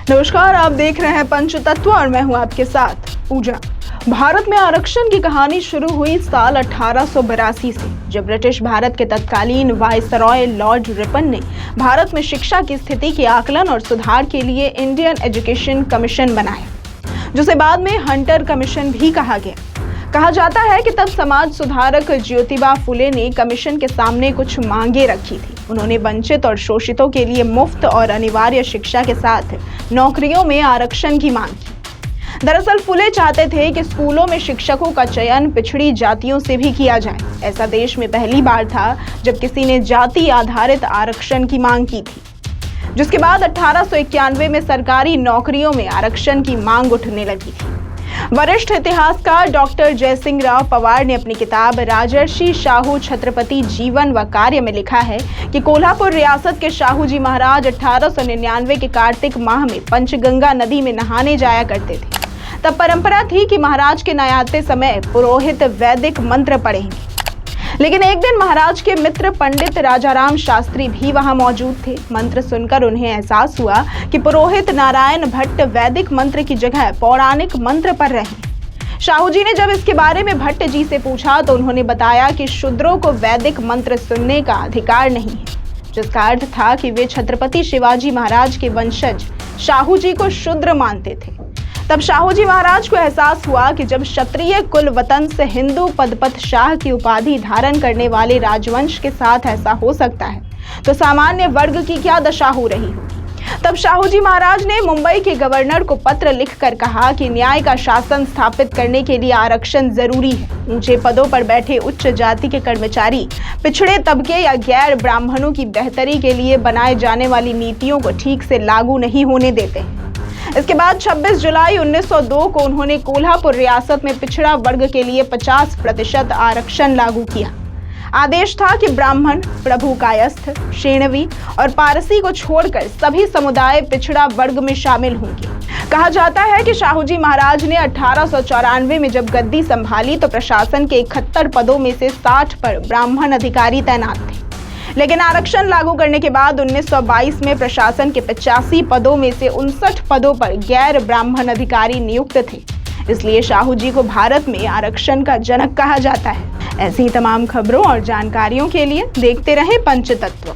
नमस्कार, आप देख रहे हैं पंचतत्व और मैं हूं आपके साथ पूजा। भारत में आरक्षण की कहानी शुरू हुई साल 1882 से, जब ब्रिटिश भारत के तत्कालीन वायसरॉय लॉर्ड रिपन ने भारत में शिक्षा की स्थिति के आकलन और सुधार के लिए इंडियन एजुकेशन कमीशन बनाया, जिसे बाद में हंटर कमीशन भी कहा गया। कहा जाता है कि तब समाज सुधारक ज्योतिबा फुले ने कमीशन के सामने कुछ मांगे रखी थी। उन्होंने वंचित और शोषितों के लिए मुफ्त और अनिवार्य शिक्षा के साथ नौकरियों में आरक्षण की मांग की। दरअसल फुले चाहते थे कि स्कूलों में शिक्षकों का चयन पिछड़ी जातियों से भी किया जाए। ऐसा देश में पहली बार था जब किसी ने जाति आधारित आरक्षण की मांग की थी, जिसके बाद 1891 में सरकारी नौकरियों में आरक्षण की मांग उठने लगी थी। वरिष्ठ इतिहासकार डॉक्टर जयसिंहराव पवार ने अपनी किताब राजर्षि शाहू छत्रपति जीवन व कार्य में लिखा है कि कोल्हापुर रियासत के शाहू जी महाराज 1899 के कार्तिक माह में पंचगंगा नदी में नहाने जाया करते थे। तब परंपरा थी कि महाराज के नहाते समय पुरोहित वैदिक मंत्र पढ़ेंगे, लेकिन एक दिन महाराज के मित्र पंडित राजाराम शास्त्री भी वहां मौजूद थे। मंत्र सुनकर उन्हें एहसास हुआ कि पुरोहित नारायण भट्ट वैदिक मंत्र की जगह पौराणिक मंत्र पढ़ रहे हैं। शाहू जी ने जब इसके बारे में भट्ट जी से पूछा तो उन्होंने बताया कि शूद्रों को वैदिक मंत्र सुनने का अधिकार नहीं है, जिसका अर्थ था कि वे छत्रपति शिवाजी महाराज के वंशज शाहू जी को शूद्र मानते थे। तब शाहू जी महाराज को एहसास हुआ कि जब क्षत्रिय कुल वतन से हिंदू पदपथ शाह की उपाधि धारण करने वाले राजवंश के साथ ऐसा हो सकता है, तो सामान्य वर्ग की क्या दशा हो रही होगी। तब शाहू जी महाराज ने मुंबई के गवर्नर को पत्र लिखकर कहा कि न्याय का शासन स्थापित करने के लिए आरक्षण जरूरी है। ऊंचे पदों पर बैठे उच्च जाति के कर्मचारी पिछड़े तबके या गैर ब्राह्मणों की बेहतरी के लिए बनाए जाने वाली नीतियों को ठीक से लागू नहीं होने देते हैं। इसके बाद 26 जुलाई 1902 को उन्होंने कोल्हापुर रियासत में पिछड़ा वर्ग के लिए 50% आरक्षण लागू किया। आदेश था कि ब्राह्मण, प्रभु कायस्थ, शेणवी और पारसी को छोड़कर सभी समुदाय पिछड़ा वर्ग में शामिल होंगे। कहा जाता है कि शाहू जी महाराज ने 1894 में जब गद्दी संभाली तो प्रशासन के 71 पदों में से 60 पर ब्राह्मण अधिकारी तैनात थे, लेकिन आरक्षण लागू करने के बाद 1922 में प्रशासन के 85 पदों में से 59 पदों पर गैर ब्राह्मण अधिकारी नियुक्त थे। इसलिए शाहू जी को भारत में आरक्षण का जनक कहा जाता है। ऐसी ही तमाम खबरों और जानकारियों के लिए देखते रहें पंचतत्व।